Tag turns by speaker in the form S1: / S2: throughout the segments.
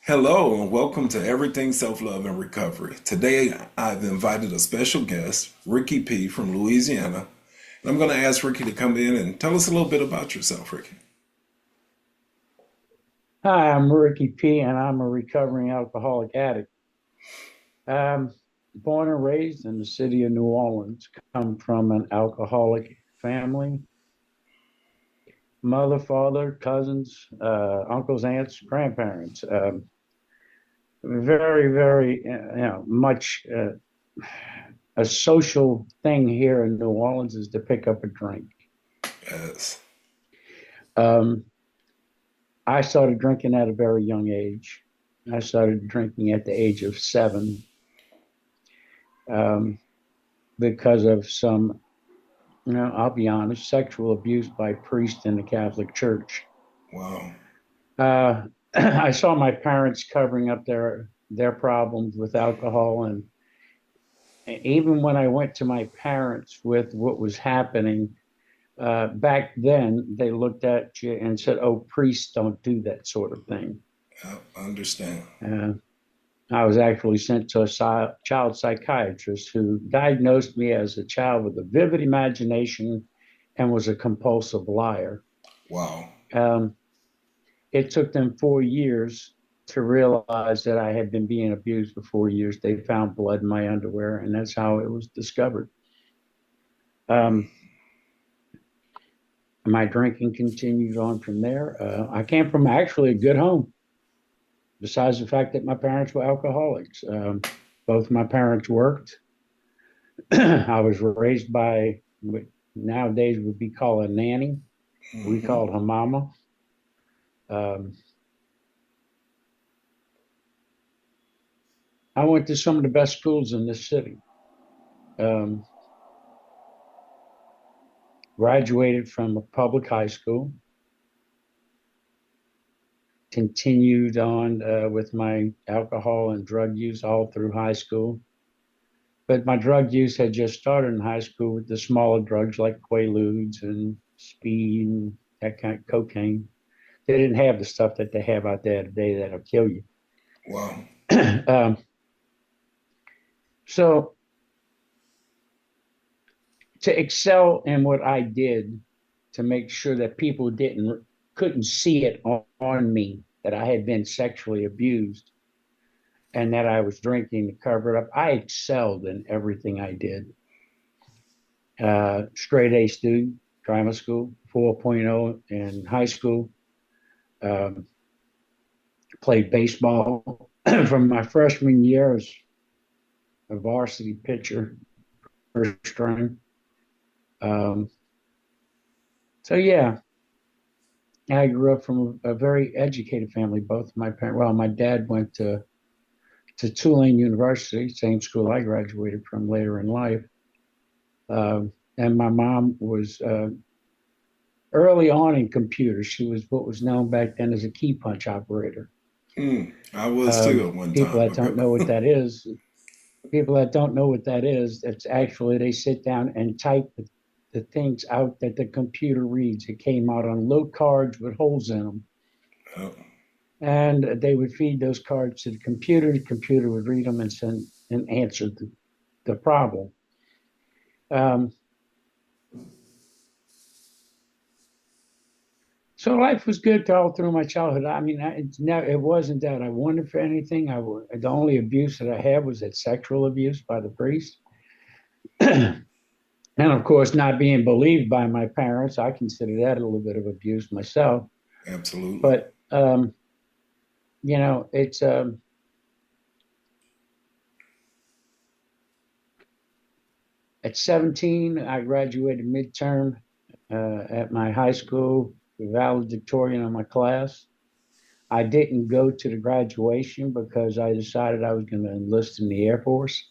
S1: Hello and welcome to Everything Self-Love and Recovery. Today I've invited a special guest, Ricky P. from Louisiana. And I'm going to ask Ricky to come in and tell us a little bit about yourself, Ricky.
S2: Hi, I'm Ricky P, and I'm a recovering alcoholic addict. I'm born and raised in the city of New Orleans, come from an alcoholic family, mother, father, cousins, uncles, aunts, grandparents. Very, much a social thing here in New Orleans is to pick up a drink.
S1: Yes.
S2: Um, I started drinking at a very young age. I started drinking at the age of 7. Um, because of some, I'll be honest, sexual abuse by priests in the Catholic Church.
S1: Wow.
S2: I saw my parents covering up their problems with alcohol, and even when I went to my parents with what was happening back then, they looked at you and said, "Oh, priests don't do that sort of thing."
S1: I understand.
S2: Uh, I was actually sent to a child psychiatrist who diagnosed me as a child with a vivid imagination and was a compulsive liar.
S1: Wow.
S2: Um, it took them 4 years to realize that I had been being abused for 4 years. They found blood in my underwear, and that's how it was discovered. Um, my drinking continued on from there. I came from actually a good home, besides the fact that my parents were alcoholics. Both my parents worked. I was raised by what nowadays would be called a nanny. We
S1: Hmm.
S2: called her mama. Um, I went to some of the best schools in this city. Um, Graduated from a public high school. Continued on with my alcohol and drug use all through high school. But my drug use had just started in high school with the smaller drugs like Quaaludes and speed and that kind of cocaine. They didn't have the stuff that they have out there today that'll kill you.
S1: Wow.
S2: um, so to excel in what I did, to make sure that people didn't couldn't see it on me that I had been sexually abused and that I was drinking to cover it up. I excelled in everything I did. Straight A student, drama school, 4.0 in high school. Um, Played baseball from my freshman year as a varsity pitcher, first string. Um, so yeah, I grew up from a very educated family. Both my parents, well, my dad went to Tulane University, same school I graduated from later in life. And my mom was early on in computers. She was what was known back then as a key punch operator.
S1: I was too at one
S2: People
S1: time
S2: that don't know what
S1: ago.
S2: that is, people that don't know what that is, it's actually they sit down and type the things out that the computer reads. It came out on little cards with holes in them.
S1: Oh,
S2: And they would feed those cards to the computer. The computer would read them and send and answer the problem. Um, so life was good all through my childhood. I mean, it wasn't that I wanted for anything. The only abuse that I had was that sexual abuse by the priest. And of course, not being believed by my parents, I consider that a little bit of abuse myself.
S1: absolutely.
S2: But it's at 17, I graduated midterm at my high school, valedictorian of my class. I didn't go to the graduation because I decided I was going to enlist in the Air Force.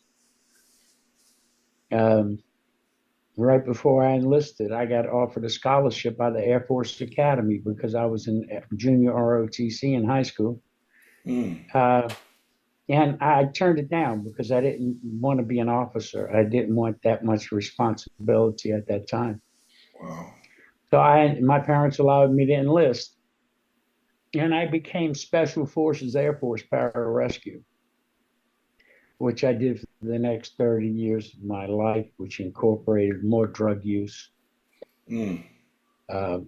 S2: Um, right before I enlisted, I got offered a scholarship by the Air Force Academy because I was in junior ROTC in high school.
S1: Mm.
S2: Uh, and I turned it down because I didn't want to be an officer. I didn't want that much responsibility at that time.
S1: Wow.
S2: So my parents allowed me to enlist. And I became Special Forces Air Force Pararescue, which I did for the next 30 years of my life, which incorporated more drug use.
S1: Mm.
S2: Uh,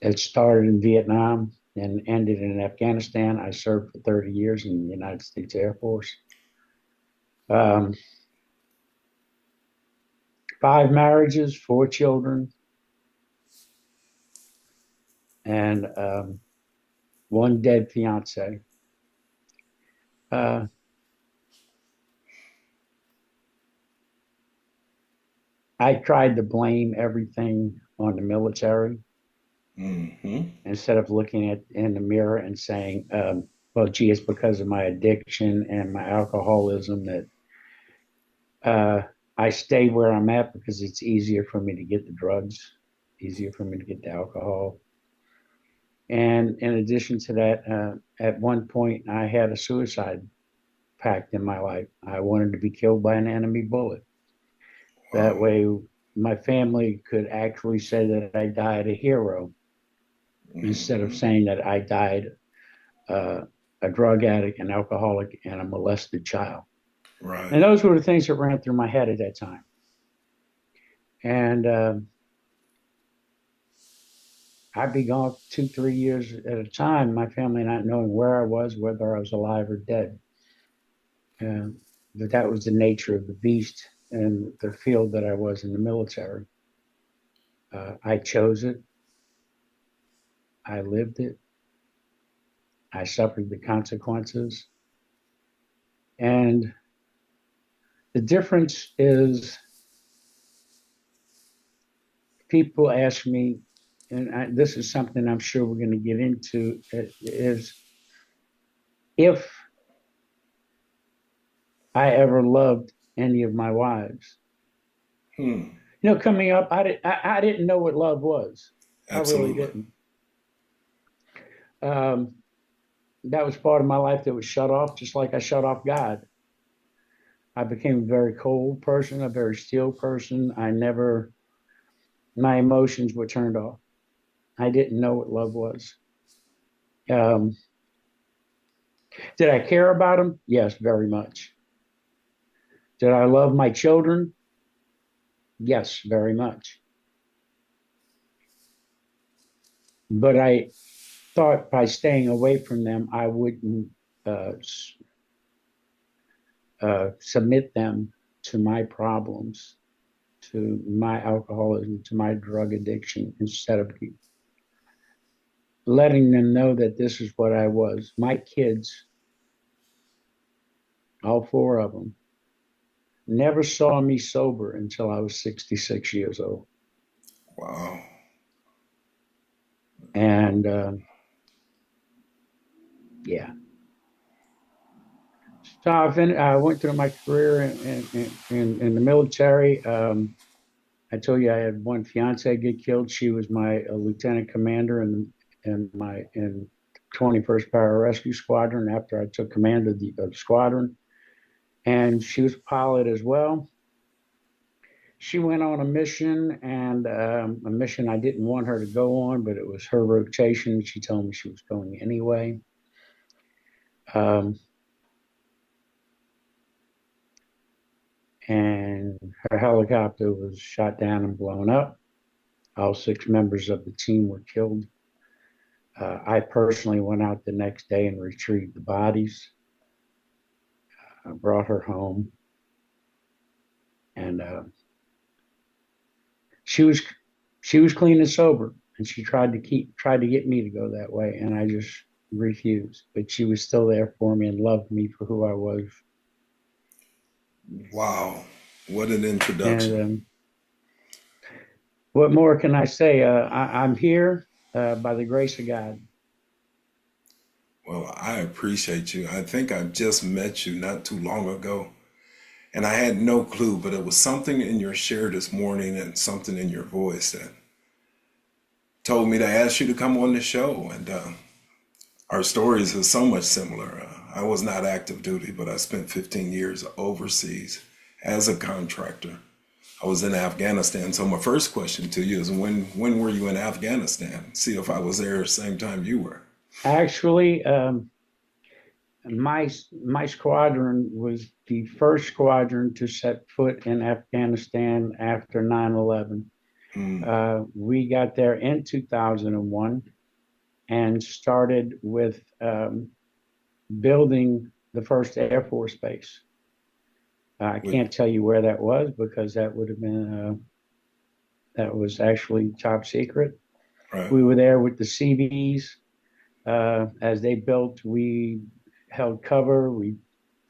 S2: it started in Vietnam and ended in Afghanistan. I served for 30 years in the United States Air Force. Um, 5 marriages, 4 children, and one dead fiance. Uh, I tried to blame everything on the military
S1: Hmm.
S2: instead of looking at in the mirror and saying, "Well, gee, it's because of my addiction and my alcoholism that uh, I stay where I'm at because it's easier for me to get the drugs, easier for me to get the alcohol." And in addition to that, at one point, I had a suicide pact in my life. I wanted to be killed by an enemy bullet. That
S1: Wow.
S2: way, my family could actually say that I died a hero instead of
S1: Hmm.
S2: saying that I died uh, a drug addict, an alcoholic, and a molested child. And
S1: Right.
S2: those were the things that ran through my head at that time. And I'd be gone 2, 3 years at a time, my family not knowing where I was, whether I was alive or dead. Uh, but that was the nature of the beast and the field that I was in the military. I chose it. I lived it. I suffered the consequences. And the difference is people ask me, and this is something I'm sure we're going to get into, is if I ever loved any of my wives.
S1: Hmm.
S2: Coming up, I didn't know what love was. I really
S1: Absolutely.
S2: didn't. Um, that was part of my life that was shut off, just like I shut off God. I became a very cold person, a very still person. My emotions were turned off. I didn't know what love was. Um, did I care about them? Yes, very much. Did I love my children? Yes, very much. But I thought by staying away from them, I wouldn't uh, submit them to my problems, to my alcoholism, to my drug addiction, instead of letting them know that this is what I was. My kids, all 4 of them, never saw me sober until I was 66 years old.
S1: Wow.
S2: And yeah, so I went through my career in the military. I told you I had one fiance get killed. She was my lieutenant commander in 21st Pararescue Squadron after I took command of the squadron, and she was a pilot as well. She went on a mission, and a mission I didn't want her to go on, but it was her rotation. She told me she was going anyway. Um, and her helicopter was shot down and blown up. All 6 members of the team were killed. I personally went out the next day and retrieved the bodies. I brought her home, and she was she was clean and sober, and she tried to get me to go that way, and I just refused. But she was still there for me and loved me for who I was.
S1: Wow. What an
S2: And
S1: introduction.
S2: what more can I say? I'm here by the grace of God.
S1: Well, I appreciate you. I think I just met you not too long ago, and I had no clue, but it was something in your share this morning and something in your voice that told me to ask you to come on the show. And our stories are so much similar. I was not active duty, but I spent 15 years overseas as a contractor. I was in Afghanistan. So my first question to you is when were you in Afghanistan? See if I was there the same time you were.
S2: Actually, my squadron was the first squadron to set foot in Afghanistan after 9/11.
S1: Mm,
S2: We got there in 2001 and started with building the first Air Force base. I
S1: with,
S2: can't tell you where that was because that would have been that was actually top secret.
S1: right.
S2: We were there with the CVs as they built. We held cover. We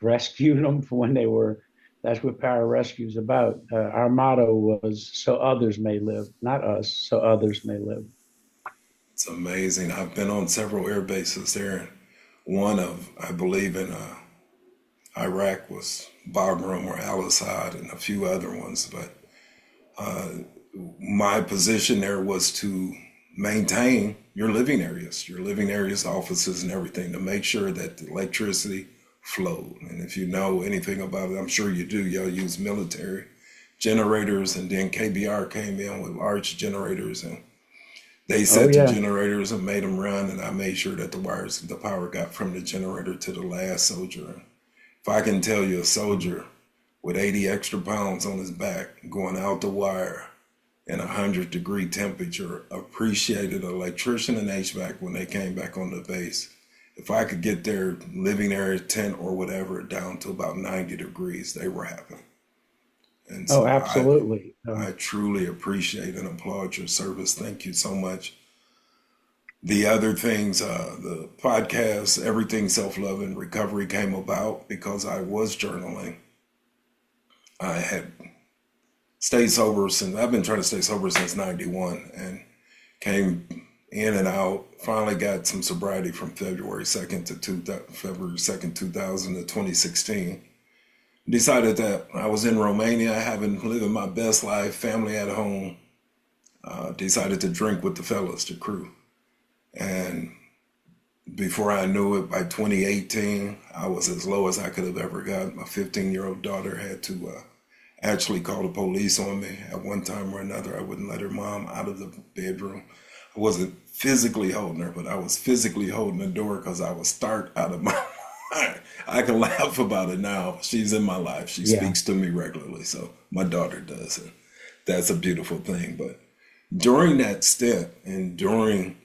S2: rescued them for when they were. That's what pararescue is about. Our motto was "So others may live," not us. So others may live.
S1: It's amazing. I've been on several air bases there. One of, I believe, in Iraq was Bagram or Al Assad and a few other ones. But my position there was to maintain your living areas, offices, and everything to make sure that the electricity flowed. And if you know anything about it, I'm sure you do, y'all use military generators, and then KBR came in with large generators and they
S2: Oh
S1: set the
S2: yeah,
S1: generators and made them run, and I made sure that the power got from the generator to the last soldier. If I can tell you a soldier with 80 extra pounds on his back going out the wire in 100-degree temperature appreciated an electrician and HVAC when they came back on the base. If I could get their living area tent or whatever down to about 90 degrees, they were happy. And
S2: oh
S1: so
S2: absolutely.
S1: I truly appreciate and applaud your service. Thank you so much. The other things, the podcast, Everything Self Love and Recovery came about because I was journaling. I had stayed sober since, I've been trying to stay sober since 91 and came in and out. Finally got some sobriety from February 2nd, 2000 to 2016. Decided that I was in Romania, having living my best life, family at home. Decided to drink with the fellas, the crew. And before I knew it, by 2018, I was as low as I could have ever got. My 15-year-old daughter had to actually call the police on me at one time or another. I wouldn't let her mom out of the bedroom. I wasn't physically holding her, but I was physically holding the door because I was stark out of my mind. I can laugh about it now. She's in my life. She
S2: Yeah.
S1: speaks to me regularly, so my daughter does. And that's a beautiful thing. But during that stint and during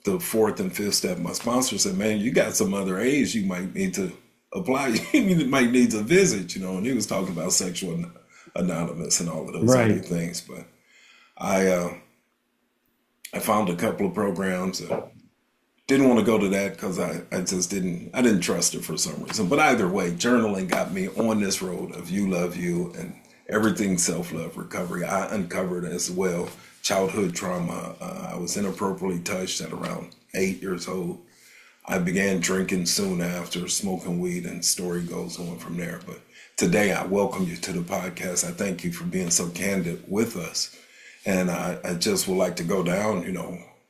S1: the fourth and fifth step, my sponsor said, "Man, you got some other A's you might need to apply. You might need to visit, And he was talking about sexual anonymous and all of those other
S2: Right.
S1: things. But I I found a couple of programs. Didn't want to go to that because I just didn't trust it for some reason. But either way, journaling got me on this road of you love you and everything self love recovery. I uncovered as well childhood trauma. I was inappropriately touched at around 8 years old. I began drinking soon after, smoking weed, and story goes on from there. But today, I welcome you to the podcast. I thank you for being so candid with us. And I just would like to go down,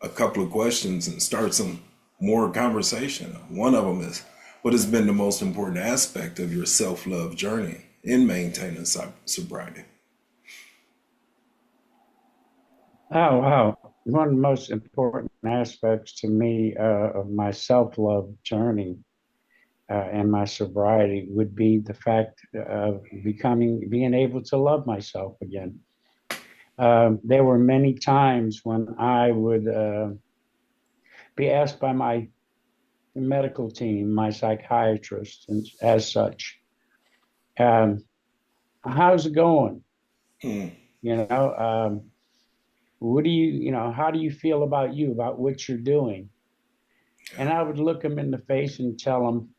S1: a couple of questions and start some more conversation. One of them is, what has been the most important aspect of your self-love journey in maintaining sobriety?
S2: Oh wow. One of the most important aspects to me of my self-love journey and my sobriety would be the fact of being able to love myself again. There were many times when I would be asked by my medical team, my psychiatrist, and as such, um, how's it going?
S1: Hmm.
S2: You know, what do how do you feel about you, about what you're doing?
S1: Yeah.
S2: And I would look them in the face and tell them,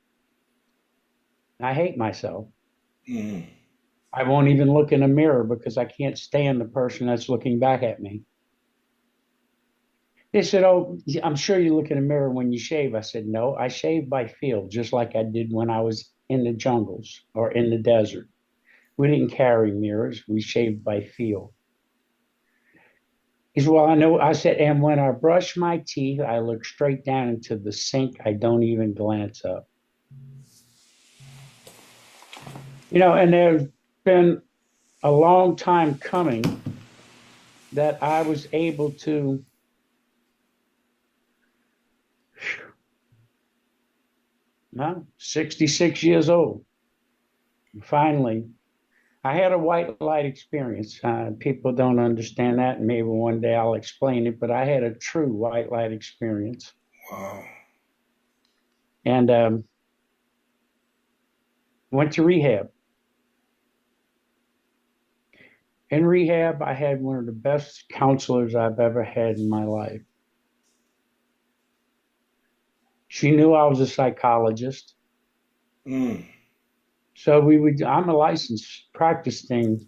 S2: I hate myself.
S1: Hmm.
S2: I won't even look in a mirror because I can't stand the person that's looking back at me. They said, "Oh, I'm sure you look in a mirror when you shave." I said, "No, I shave by feel, just like I did when I was in the jungles or in the desert. We didn't carry mirrors, we shaved by feel." He said, "Well, I know." I said, "And when I brush my teeth, I look straight down into the sink. I don't even glance up." And there's been a long time coming that I was able to I'm 66 years old. Finally, I had a white light experience. People don't understand that, and maybe one day I'll explain it, but I had a true white light experience.
S1: Wow.
S2: And went to rehab. In rehab, I had one of the best counselors I've ever had in my life. She knew I was a psychologist.
S1: Mm.
S2: So I'm a licensed practicing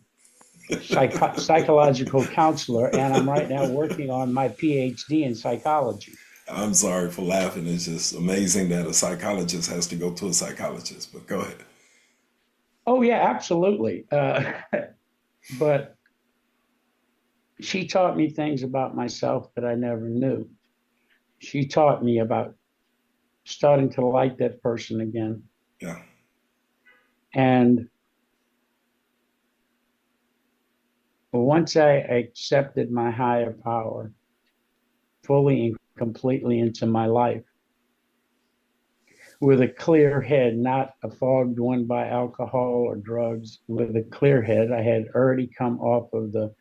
S2: psychological counselor, and I'm right now working on my PhD in psychology.
S1: I'm sorry for laughing. It's just amazing that a psychologist has to go to a psychologist, but go ahead.
S2: Oh, yeah, absolutely. But she taught me things about myself that I never knew. She taught me about starting to like that person again.
S1: Yeah.
S2: And once I accepted my higher power fully and completely into my life with a clear head, not a fogged one by alcohol or drugs, with a clear head, I had already come off of the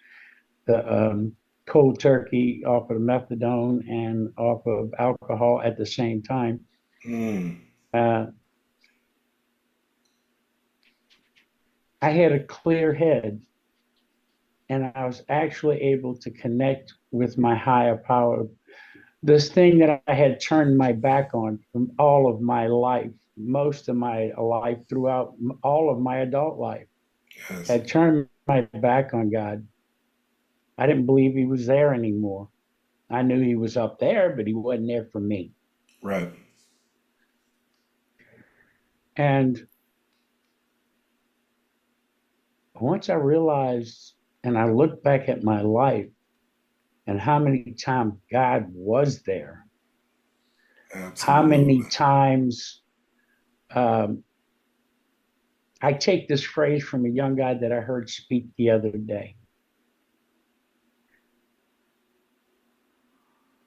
S2: cold turkey, off of the methadone, and off of alcohol at the same time.
S1: Mm.
S2: Uh, I had a clear head, and I was actually able to connect with my higher power. This thing that I had turned my back on from all of my life, most of my life, throughout all of my adult life,
S1: Yes.
S2: had turned my back on God. I didn't believe he was there anymore. I knew he was up there, but he wasn't there for me.
S1: Right.
S2: And once I realized and I looked back at my life and how many times God was there, how many
S1: Absolutely.
S2: times um, I take this phrase from a young guy that I heard speak the other day.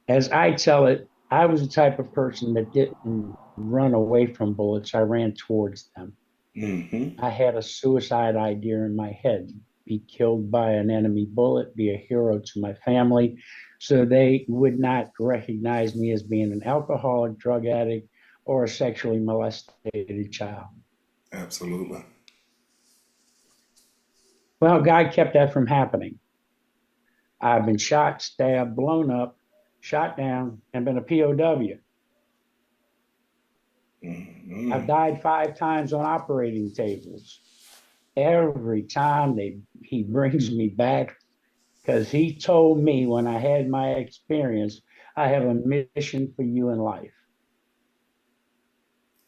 S2: As I tell it, I was the type of person that didn't run away from bullets. I ran towards them.
S1: Mm-hmm.
S2: I had a suicide idea in my head: be killed by an enemy bullet, be a hero to my family, so they would not recognize me as being an alcoholic, drug addict, or a sexually molested child.
S1: Absolutely.
S2: Well, God kept that from happening. I've been shot, stabbed, blown up, shot down, and been a POW. I've
S1: Mm-hmm.
S2: died 5 times on operating tables. Every time he brings me back because he told me when I had my experience, I have a mission for you in life.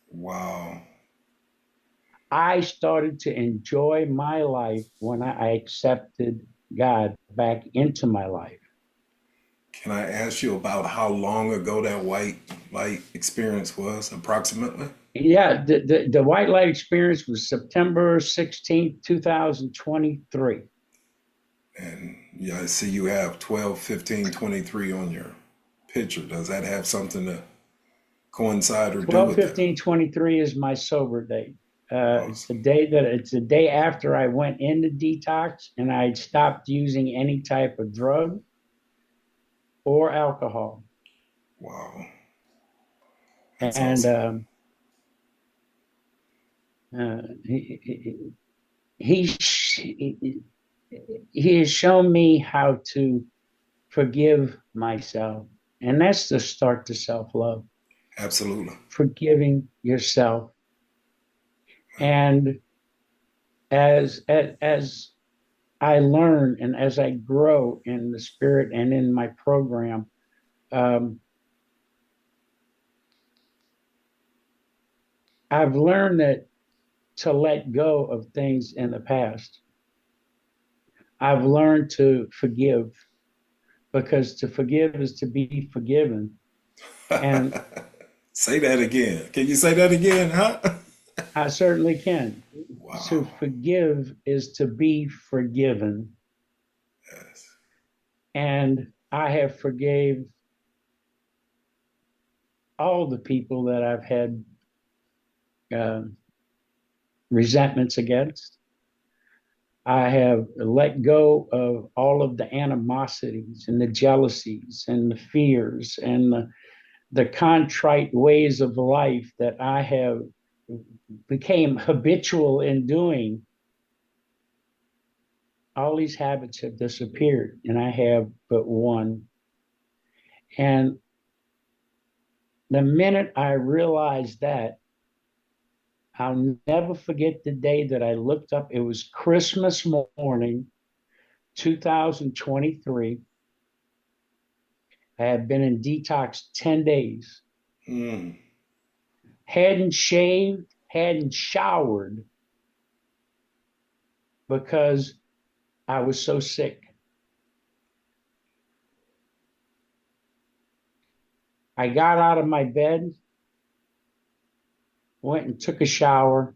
S1: Wow.
S2: I started to enjoy my life when I accepted God back into my life.
S1: Can I ask you about how long ago that white light experience was, approximately?
S2: Yeah, the white light experience was September 16th, 2023.
S1: And yeah, I see you have 12, 15, 23 on your picture. Does that have something to coincide or do
S2: 12,
S1: with that?
S2: 15, 23 is my sober date.
S1: Awesome.
S2: It's the day after I went into detox and I stopped using any type of drug or alcohol.
S1: Wow. That's
S2: And
S1: awesome.
S2: uh, he, he he has shown me how to forgive myself, and that's the start to self love.
S1: Absolutely.
S2: Forgiving yourself, and as I learn and as I grow in the spirit and in my program, um, I've learned that to let go of things in the past. I've learned to forgive because to forgive is to be forgiven. And
S1: Say that again. Can you say that again, huh?
S2: I certainly can. To
S1: Wow.
S2: forgive is to be forgiven.
S1: Yes.
S2: And I have forgave all the people that I've had uh, resentments against. I have let go of all of the animosities and the jealousies and the fears and the contrite ways of life that I have became habitual in doing. All these habits have disappeared, and I have but one. And the minute I realized that, I'll never forget the day that I looked up. It was Christmas morning, 2023. I had been in detox 10 days,
S1: Mm.
S2: hadn't shaved, hadn't showered because I was so sick. I got out of my bed, went and took a shower,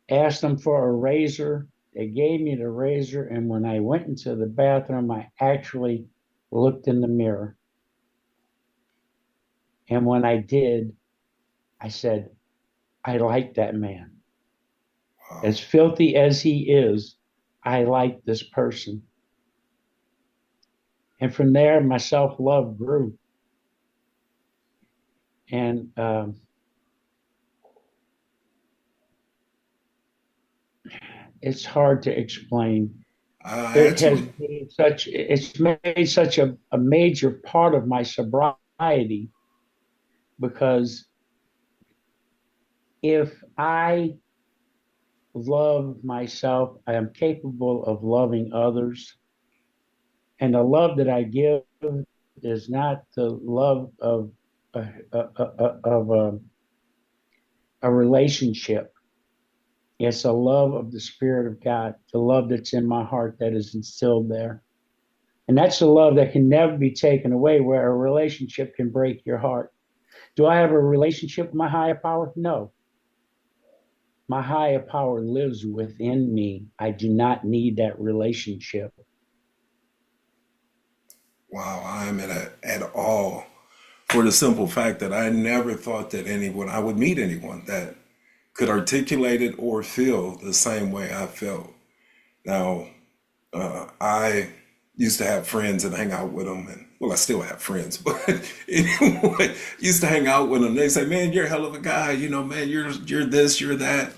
S2: asked them for a razor. They gave me the razor. And when I went into the bathroom, I actually looked in the mirror. And when I did, I said, I like that man.
S1: Wow.
S2: As filthy as he is, I like this person. And from there, my self love grew. And it's hard to explain. It has
S1: Actually,
S2: been it's made such a major part of my sobriety because if I love myself, I am capable of loving others. And the love that I give is not the love of a relationship. It's a love of the Spirit of God, the love that's in my heart that is instilled there. And that's a love that can never be taken away, where a relationship can break your heart. Do I have a relationship with my higher power? No. My higher power lives within me. I do not need that relationship.
S1: wow, I am at all for the simple fact that I never thought that anyone, I would meet anyone that could articulate it or feel the same way I felt. Now, I used to have friends and hang out with them, and well, I still have friends, but anyway, used to hang out with them. They say, "Man, you're a hell of a guy. You know, man, you're this, you're that."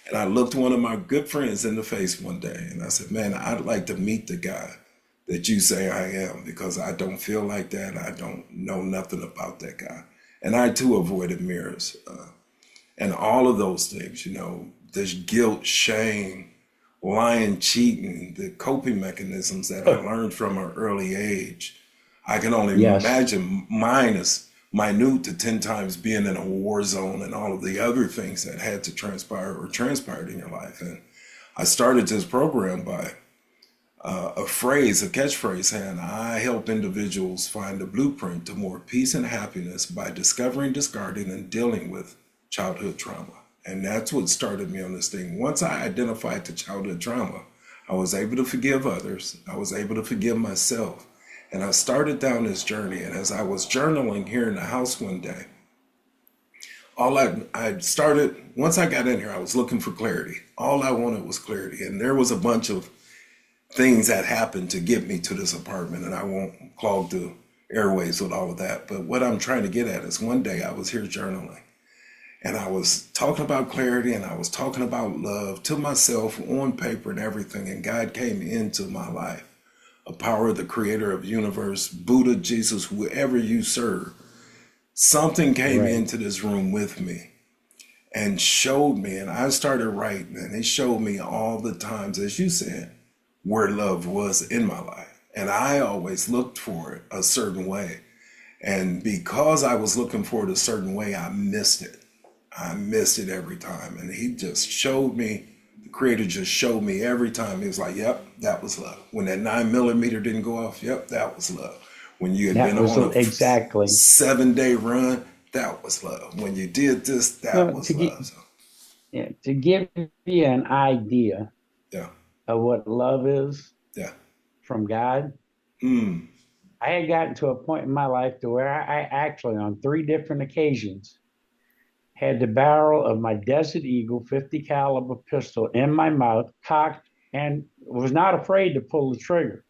S1: And I looked one of my good friends in the face one day, and I said, "Man, I'd like to meet the guy that you say I am because I don't feel like that. I don't know nothing about that guy." And I too avoided mirrors and all of those things. You know, this guilt, shame, lying, cheating, the coping mechanisms that I learned from an early age. I can only
S2: Yes.
S1: imagine mine is minute to 10 times being in a war zone and all of the other things that had to transpire or transpired in your life. And I started this program by a phrase, a catchphrase saying, I help individuals find a blueprint to more peace and happiness by discovering, discarding, and dealing with childhood trauma. And that's what started me on this thing. Once I identified the childhood trauma, I was able to forgive others. I was able to forgive myself. And I started down this journey. And as I was journaling here in the house one day, I started, once I got in here, I was looking for clarity. All I wanted was clarity. And there was a bunch of things that happened to get me to this apartment, and I won't clog the airways with all of that. But what I'm trying to get at is one day I was here journaling and I was talking about clarity and I was talking about love to myself on paper and everything. And God came into my life, a power of the creator of the universe, Buddha, Jesus, whoever you serve. Something came
S2: Right.
S1: into this room with me and showed me, and I started writing, and it showed me all the times, as you said, where love was in my life. And I always looked for it a certain way. And because I was looking for it a certain way, I missed it. I missed it every time. And he just showed me, the creator just showed me every time. He was like, yep, that was love. When that 9 millimeter didn't go off, yep, that was love. When you had
S2: That
S1: been
S2: was
S1: on a
S2: exactly.
S1: 7 day run, that was love. When you did this, that
S2: Well,
S1: was love. So,
S2: to give you an idea
S1: yeah,
S2: of what love is
S1: yeah.
S2: from God,
S1: Mm,
S2: I had gotten to a point in my life to where I actually, on three different occasions, had the barrel of my Desert Eagle 50 caliber pistol in my mouth, cocked, and was not afraid to pull the trigger.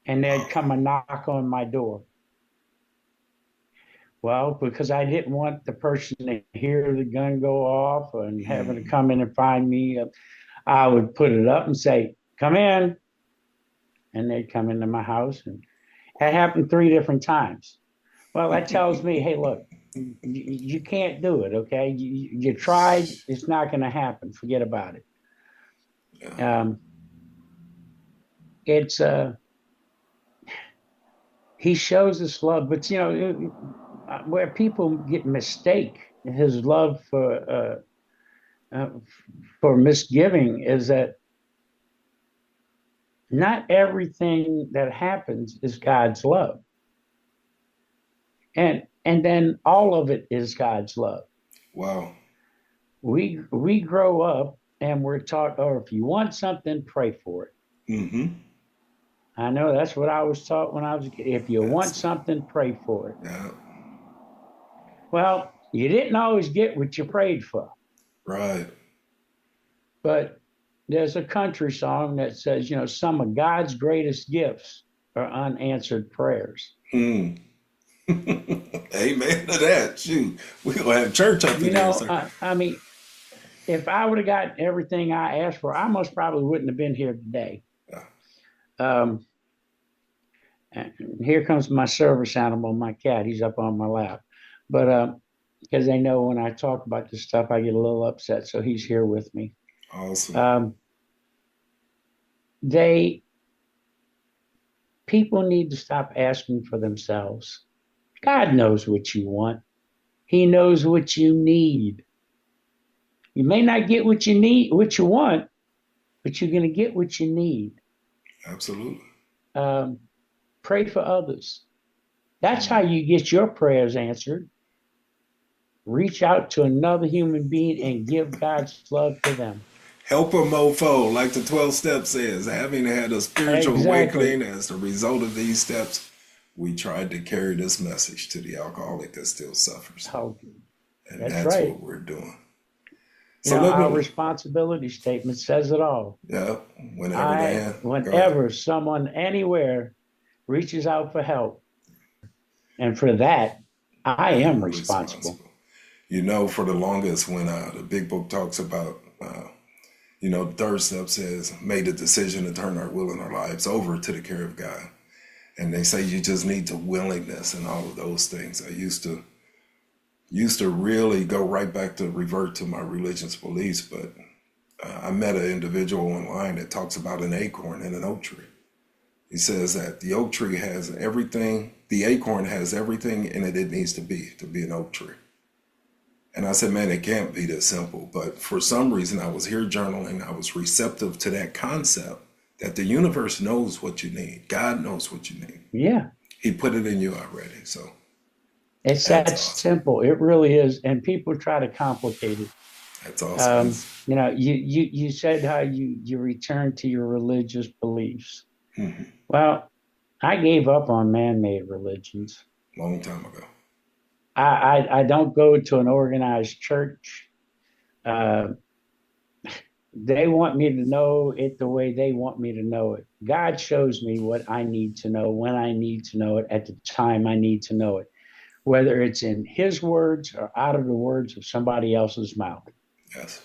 S2: And they'd come and knock on my door. Well, because I didn't want the person to hear the gun go off and having to come in and find me, I would put it up and say, "Come in." And they'd come into my house. And it happened 3 different times. Well, that tells me, hey, look, you can't do it, okay? You tried, it's not going to happen. Forget about it. It's he shows us love, but where people get mistake his love for misgiving is that not everything that happens is God's love, and then all of it is God's love.
S1: Wow.
S2: We grow up and we're taught, oh, if you want something, pray for it.
S1: Mm-hmm.
S2: I know that's what I was taught when I was a kid. If you want something, pray for it.
S1: Yeah.
S2: Well, you didn't always get what you prayed for.
S1: Right.
S2: But there's a country song that says, some of God's greatest gifts are unanswered prayers.
S1: Amen to that. Shoot, we're going to have church up in there.
S2: I mean, if I would have gotten everything I asked for, I most probably wouldn't have been here today. Yeah. And here comes my service animal, my cat. He's up on my lap. But because they know when I talk about this stuff, I get a little upset. So he's here with me.
S1: Awesome.
S2: People need to stop asking for themselves. God knows what you want. He knows what you need. You may not get what you need, what you want, but you're going to get what you need.
S1: Absolutely.
S2: Pray for others. That's how you get your prayers answered. Reach out to another human being and give God's love to them.
S1: Help a mofo, like the 12 steps says. Having had a spiritual awakening as the result of these steps, we tried to carry this message to the alcoholic that still suffers. And that's right. What we're doing.
S2: So our responsibility statement says it all.
S1: Yeah.
S2: Whenever someone anywhere reaches out for help, and for that, I am responsible.
S1: For the longest, when the big book talks about, the third step says, made a decision to turn our will and our lives over to the care of God. And they say you just need the willingness and all of those things. I used to really go right back to revert to my religious beliefs, but I met an individual online that talks about an acorn and an oak tree. He says that the oak tree has everything, the acorn has everything in it needs to be an oak tree. And I said, man, it can't be this simple. But for some reason, I was here journaling. I was receptive to that concept that the universe knows what you need. God knows what you need.
S2: Yeah.
S1: He put it in you already. So
S2: it's that awesome. Simple. It really is. And people try to complicate it.
S1: That's awesome.
S2: You said how you returned to your religious beliefs.
S1: Mm-hmm.
S2: Well, I gave up on man-made religions.
S1: Long time ago.
S2: I don't go to an organized church. They want me to know it the way they want me to know it. God shows me what I need to know, when I need to know it, at the time I need to know it, whether it's in his words or out of the words of somebody else's mouth.
S1: Yes.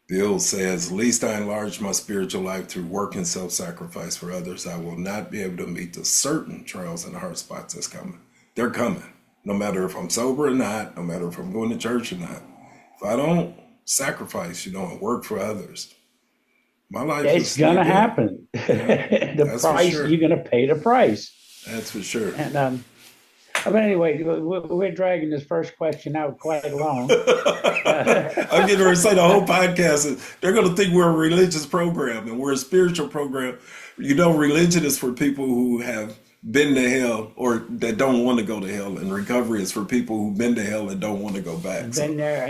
S1: Bill says, least I enlarge my spiritual life through work and self-sacrifice for others, I will not be able to meet the certain trials and hard spots that's coming. They're coming. No matter if I'm sober or not, no matter if I'm going to church or not. If I don't sacrifice, and work for others, my life
S2: it's going to happen. Yeah, the price, sure. You're going to pay the price.
S1: That's for sure.
S2: And but anyway, we're dragging this first question out quite long.
S1: I'm getting ready to say the whole podcast. They're going to think we're a religious program and we're a spiritual program. Religion is for people who have been to hell or that don't want to go to hell, and recovery is for people who've been to hell and don't want to go back.
S2: Been there.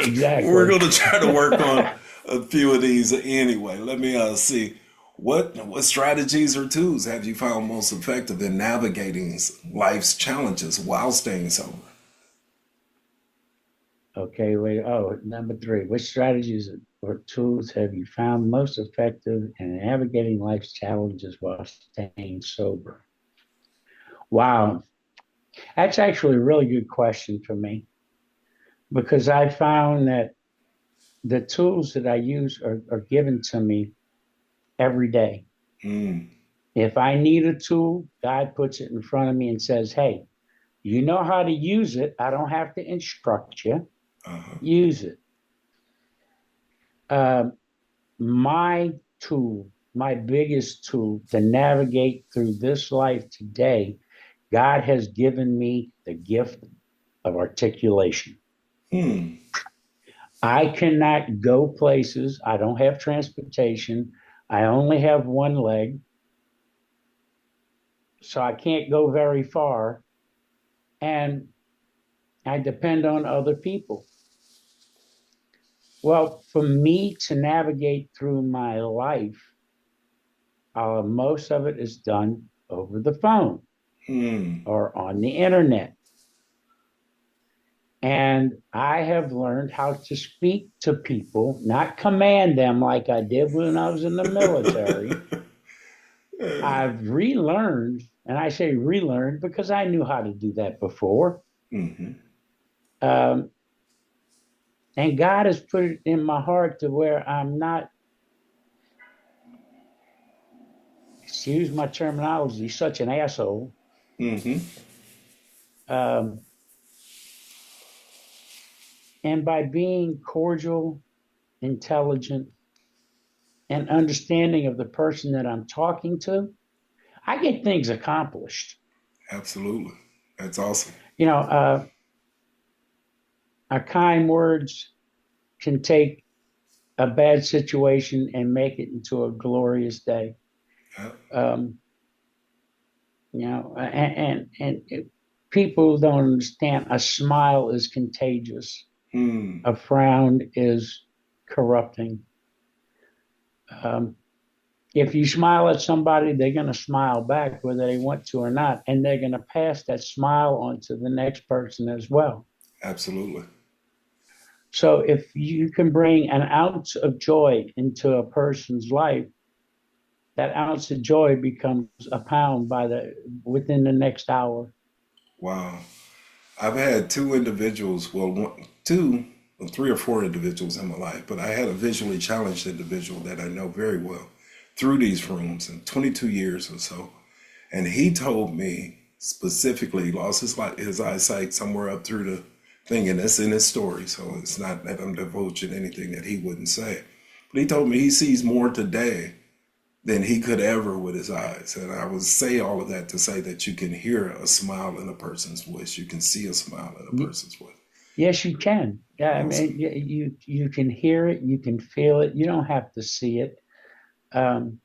S1: Exactly. We're going to try to work on a few of these anyway. Let me see. What strategies or tools have you found most effective in navigating life's challenges while staying sober?
S2: Okay, wait. Oh, number three. Which strategies or tools have you found most effective in navigating life's challenges while staying sober? Wow, that's actually a really good question for me because I found that the tools that I use are given to me every day.
S1: Mm.
S2: If I need a tool, God puts it in front of me and says, hey, you know how to use it. I don't have to instruct you.
S1: Uh-huh.
S2: Use it. Um, my tool, my biggest tool to navigate through this life today, God has given me the gift of articulation.
S1: Hmm.
S2: I cannot go places. I don't have transportation. I only have one leg, so I can't go very far. And I depend on other people. Well, for me to navigate through my life, most of it is done over the phone
S1: Hmm.
S2: or on the internet. And I have learned how to speak to people, not command them like I did when I was in the military. I've relearned, and I say relearned because I knew how to do that before.
S1: Mm-hmm.
S2: Um, and God has put it in my heart to where I'm not, excuse my terminology, such an asshole.
S1: Mm-hmm.
S2: Um, and by being cordial, intelligent, and understanding of the person that I'm talking to, I get things accomplished.
S1: Absolutely. That's awesome.
S2: You know, our kind words can take a bad situation and make it into a glorious day.
S1: Yeah.
S2: Um, and people don't understand. A smile is contagious.
S1: Hmm.
S2: A frown is corrupting. Um, if you smile at somebody, they're going to smile back whether they want to or not, and they're going to pass that smile on to the next person as well.
S1: Absolutely.
S2: So if you can bring an ounce of joy into a person's life, that ounce of joy becomes a pound by the within the next hour.
S1: Wow. I've had two individuals, well, one, two, well, three or four individuals in my life, but I had a visually challenged individual that I know very well through these rooms in 22 years or so. And he told me specifically he lost his eyesight somewhere up through the thing, and it's in his story. So it's not that I'm divulging anything that he wouldn't say. But he told me he sees more today than he could ever with his eyes. And I would say all of that to say that you can hear a smile in a person's voice. You can see a smile in a person's voice.
S2: Yes, you can. Yeah, I
S1: Awesome.
S2: mean, you can hear it, you can feel it. You don't have to see it. Um,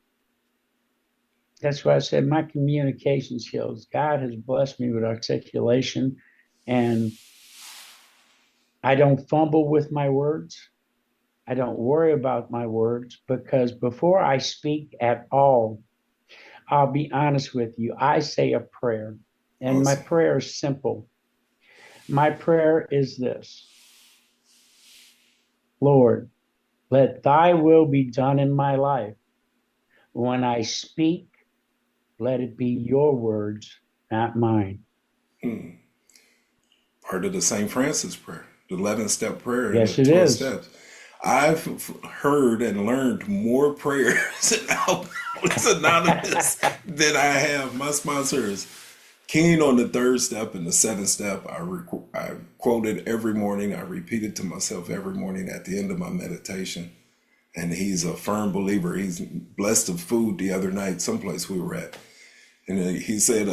S2: that's why I said my communication skills. God has blessed me with articulation, and I don't fumble with my words. I don't worry about my words because before I speak at all, I'll be honest with you. I say a prayer, and my
S1: Awesome.
S2: prayer is simple. My prayer is this: Lord, let thy will be done in my life. When I speak, let it be your words, not mine.
S1: Hmm. Part of the St. Francis prayer, the 11 step prayer and the
S2: Yes, it
S1: 12
S2: is.
S1: steps. I've heard and learned more prayers in Alcoholics Anonymous than I have. My sponsors keen on the third step and the seventh step. I quote it every morning. I repeat it to myself every morning at the end of my meditation. And he's a firm believer. He's blessed of food the other night, someplace we were at. And he said,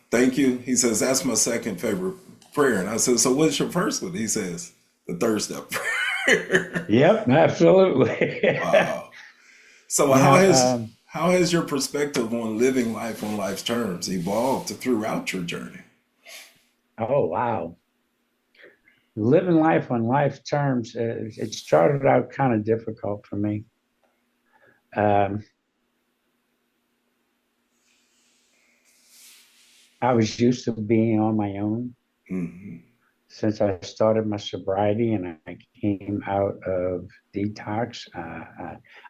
S1: thank you. He says, that's my second favorite prayer. And I said, so what's your first one? He says, the third step prayer.
S2: Yep, absolutely.
S1: Wow. So
S2: you know,
S1: how has your perspective on living life on life's terms evolved throughout your journey?
S2: oh, wow. Living life on life terms, it started out kind of difficult for me. Um, I was used to being on my own.
S1: Mm-hmm.
S2: since I started my sobriety and I came out of detox.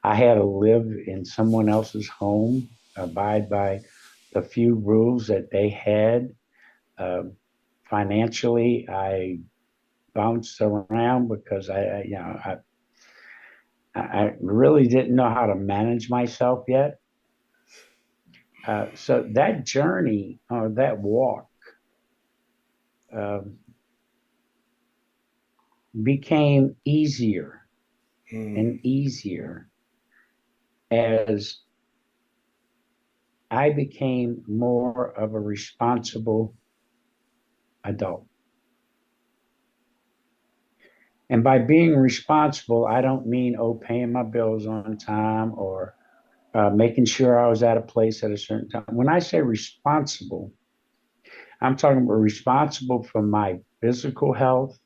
S2: I had to live in someone else's home, abide by the few rules that they had. Um, Financially, I bounced around because I really didn't know how to manage myself yet. So that journey or that walk um, became easier
S1: Mm,
S2: and easier as I became more of a responsible adult. And by being responsible, I don't mean, oh, paying my bills on time or making sure I was at a place at a certain time. When I say responsible, I'm talking about responsible for my physical health,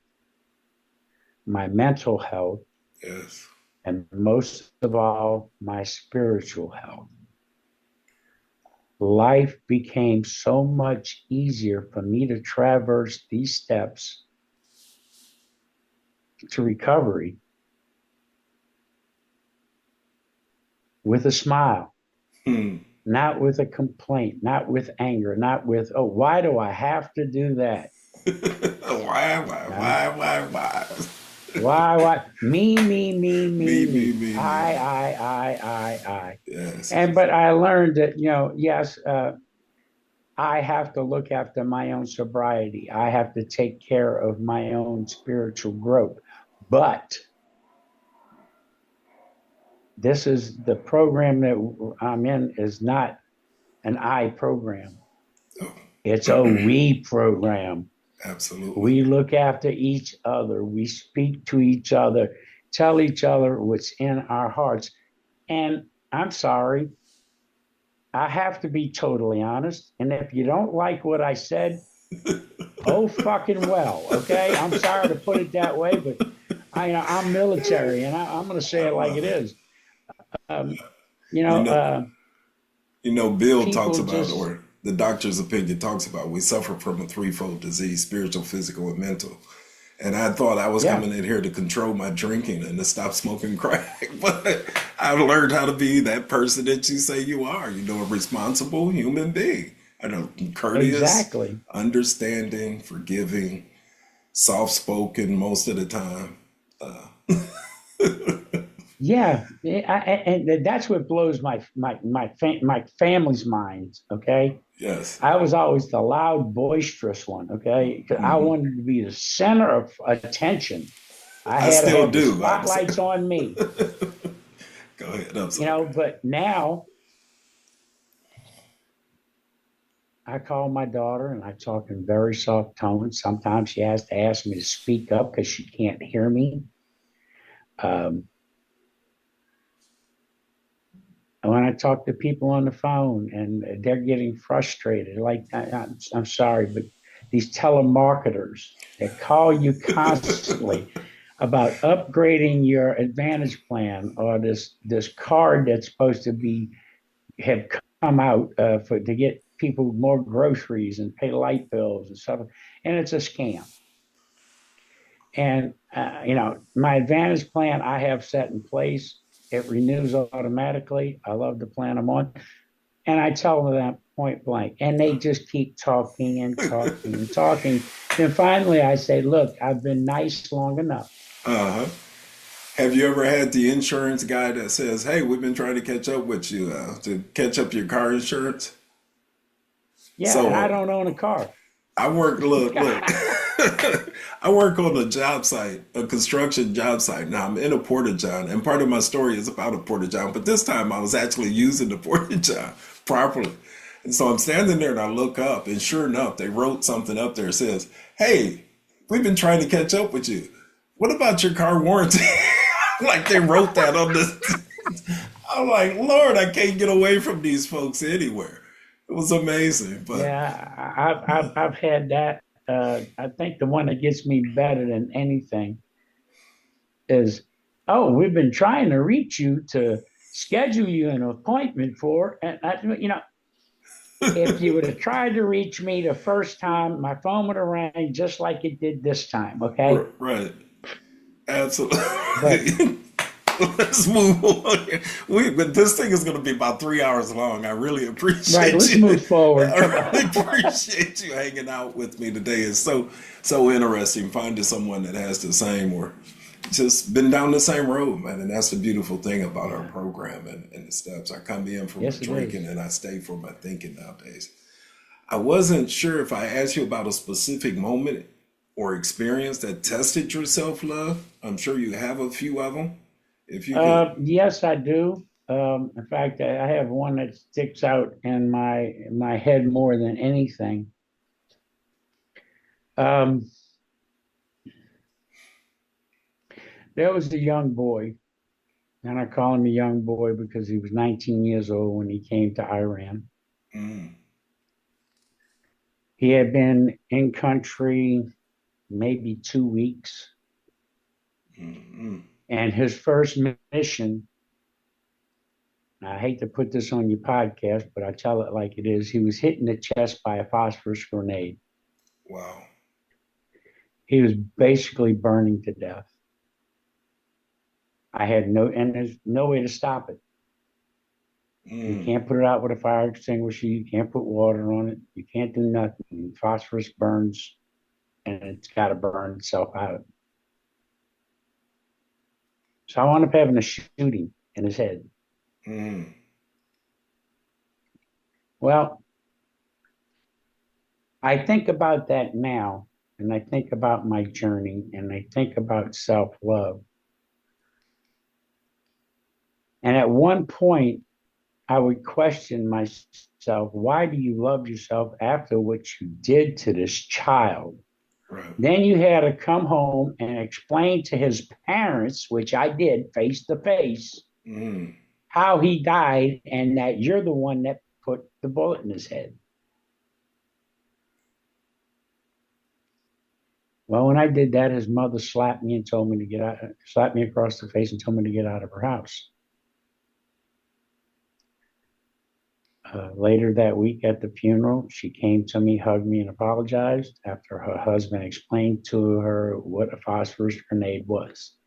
S2: my mental health,
S1: yes.
S2: and most of all, my spiritual health. Life became so much easier for me to traverse these steps to recovery with a smile,
S1: Hmm.
S2: not with a complaint, not with anger, not with, oh, why do I have to do that? No.
S1: Why?
S2: Why? Me,
S1: Me, me,
S2: me.
S1: me, me, me.
S2: I.
S1: Yes.
S2: And, but I learned that, yes, I have to look after my own sobriety. I have to take care of my own spiritual growth. But this is the program that I'm in is not an I program.
S1: Oh,
S2: It's a we program.
S1: absolutely.
S2: We look after each other. We speak to each other, tell each other what's in our hearts. And I'm sorry, I have to be totally honest. And if you don't like what I said, oh fucking well, okay. I'm sorry to put it that way, but I'm military, and I'm going to say
S1: I
S2: it like it
S1: love it.
S2: is. Um, you
S1: You
S2: know,
S1: know, Bill talks
S2: people
S1: about,
S2: just
S1: or the doctor's opinion talks about, we suffer from a threefold disease: spiritual, physical, and mental. And I thought I was
S2: yeah,
S1: coming in here to control my drinking and to stop smoking crack. But I've learned how to be that person that you say you are, a responsible human being. I know, courteous,
S2: exactly.
S1: understanding, forgiving, soft spoken most of the time.
S2: Yeah, and that's what blows my family's minds. Okay,
S1: Yes.
S2: I was always the loud, boisterous one. Okay, 'cause I
S1: Hmm.
S2: wanted to be the center of attention. I
S1: I
S2: had to
S1: still
S2: have the
S1: do. I'm sorry.
S2: spotlights on me.
S1: Go ahead. I'm sorry.
S2: But now I call my daughter and I talk in very soft tones. Sometimes she has to ask me to speak up because she can't hear me. Um, and when I talk to people on the phone and they're getting frustrated, like I'm sorry, but these telemarketers that call you constantly about upgrading your Advantage plan or this card that's supposed to be have come out for to get people more groceries and pay light bills and stuff, and it's a scam. And my Advantage plan I have set in place. It renews automatically. I love the plan I'm on, and I tell them that point blank, and they just keep talking and talking and talking. Then finally, I say, "Look, I've been nice long enough."
S1: Uh huh. Have you ever had the insurance guy that says, "Hey, we've been trying to catch up with you to catch up your car insurance"?
S2: Yeah, and I
S1: So
S2: don't own a car.
S1: I work. Look. I work on a job site, a construction job site. Now I'm in a porta john, and part of my story is about a porta john. But this time I was actually using the porta john properly, and so I'm standing there and I look up, and sure enough, they wrote something up there that says, "Hey, we've been trying to catch up with you. What about your car warranty?" Like they wrote that on the. I'm like, Lord, I can't get away from these folks anywhere. It was amazing, but
S2: Yeah, I've had that. I think the one that gets me better than anything is, oh, we've been trying to reach you to schedule you an appointment for, and If you would have tried to reach me the first time, my phone would have rang just like it did this time. Okay.
S1: Right.
S2: But
S1: Absolutely. Let's move on. But this thing is going to be about 3 hours long. I really
S2: right,
S1: appreciate
S2: let's
S1: you.
S2: move forward. Come
S1: I really
S2: on.
S1: appreciate you hanging out with me today. It's so interesting finding someone that has the same or just been down the same road, man. And that's the beautiful thing about our
S2: Yeah.
S1: program and the steps. I come in for my
S2: Yes, it
S1: drinking
S2: is.
S1: and I stay for my thinking nowadays. I wasn't sure if I asked you about a specific moment or experience that tested your self love. I'm sure you have a few of them. If you could.
S2: Yes, I do. In fact, I have one that sticks out in my head more than anything. Um, there was a young boy, and I call him a young boy because he was 19 years old when he came to Iran.
S1: Mm,
S2: He had been in country maybe 2 weeks,
S1: mm,
S2: and his first mission. I hate to put this on your podcast, but I tell it like it is. He was hit in the chest by a phosphorus grenade.
S1: wow.
S2: He was basically burning to death. I had and there's no way to stop it. You
S1: Mm,
S2: can't put it out with a fire extinguisher. You can't put water on it. You can't do nothing. Phosphorus burns and it's got to burn itself out. So I wound up having a shooting in his head.
S1: mm,
S2: Well, I think about that now and I think about my journey and I think about self love. And at one point, I would question myself, why do you love yourself after what you did to this child?
S1: right.
S2: Then you had to come home and explain to his parents, which I did face to face,
S1: Mm,
S2: how he died and that you're the one that put the bullet in his head. Well, when I did that, his mother slapped me and told me to get out, slapped me across the face and told me to get out of her house. Later that week at the funeral, she came to me, hugged me, and apologized after her husband explained to her what a phosphorus grenade was.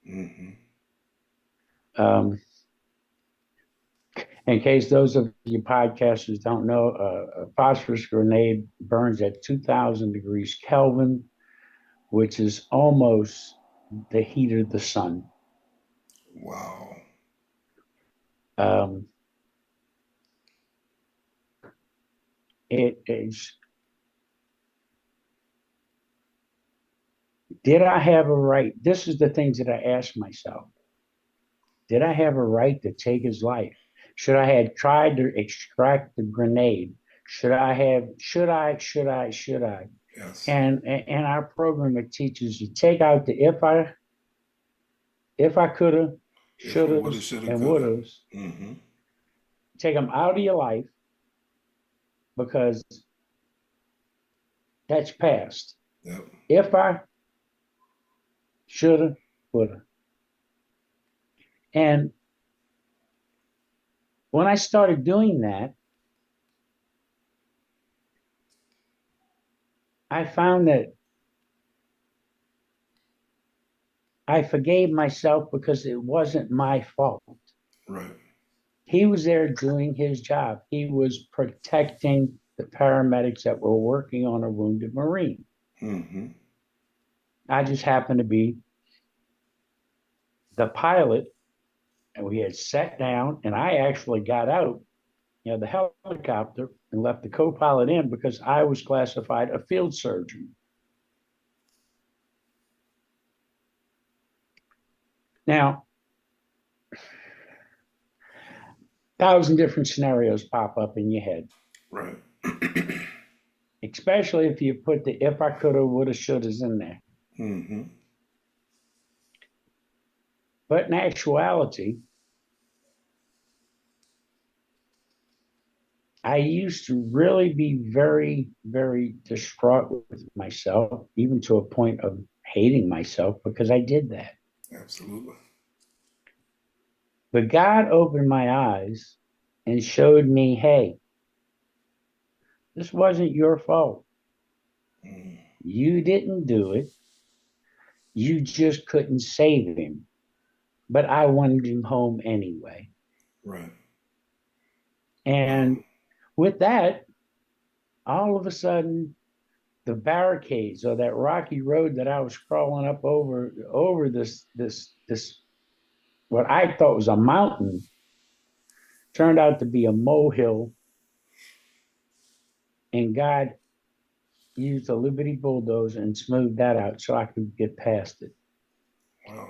S1: mm,
S2: Um, in case those of you podcasters don't know, a phosphorus grenade burns at 2,000 degrees Kelvin, which is almost the heat of the sun.
S1: wow.
S2: Um, it is. Did I have a right? This is the things that I asked myself. Did I have a right to take his life? Should I have tried to extract the grenade? Should I?
S1: Yes.
S2: And in our program, it teaches you take out the if I coulda,
S1: If I
S2: shoulda,
S1: woulda, shoulda,
S2: and
S1: coulda.
S2: woulda,
S1: Mm-hmm.
S2: take them out of your life because that's past.
S1: Yep.
S2: If I shoulda, woulda. And when I started doing that, I found that I forgave myself because it wasn't my fault.
S1: Right.
S2: He was there doing his job. He was protecting the paramedics that were working on a wounded Marine.
S1: Mm-hmm.
S2: I just happened to be the pilot, and we had sat down, and I actually got out, the helicopter, and left the co-pilot in because I was classified a field surgeon. Now, 1,000 different scenarios pop up in your head,
S1: Right.
S2: especially if you put the if I coulda, woulda, shouldas in there.
S1: Mm-hmm.
S2: But in actuality, I used to really be very, very distraught with myself, even to a point of hating myself because I did that.
S1: Absolutely.
S2: But God opened my eyes and showed me, hey, This wasn't your fault.
S1: Mm,
S2: You didn't do it. You just couldn't save him. But I wanted him home anyway.
S1: right. Wow.
S2: And with that, all of a sudden, the barricades or that rocky road that I was crawling up over this what I thought was a mountain turned out to be a molehill, and God used a Liberty bulldozer and smoothed that out so I could get past it.
S1: Wow.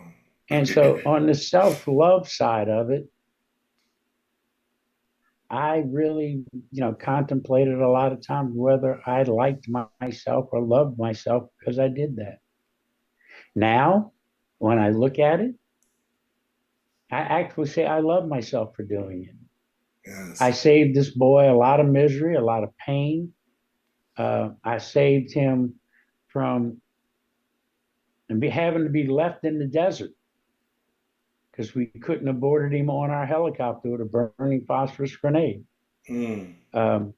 S2: And so on the self-love side of it, I really, contemplated a lot of times whether I liked myself or loved myself because I did that. Now, when I look at it, I actually say I love myself for doing it. I
S1: Yes.
S2: saved this boy a lot of misery, a lot of pain. I saved him from having to be left in the desert because we couldn't have boarded him on our helicopter with a burning phosphorus grenade.
S1: Mm,
S2: Um,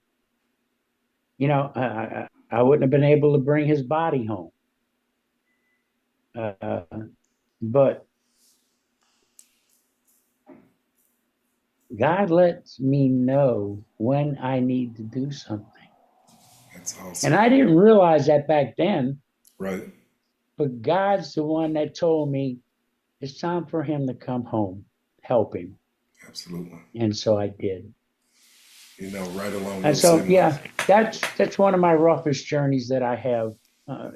S2: I wouldn't have been able to bring his body home. Uh, but God lets me know when I need to do something.
S1: that's
S2: And
S1: awesome.
S2: I didn't realize that back then,
S1: Right.
S2: but God's the one that told me it's time for him to come home, help him.
S1: Absolutely.
S2: And so I did.
S1: Right along
S2: And
S1: those
S2: so,
S1: same lines.
S2: yeah, that's one of my roughest journeys that I have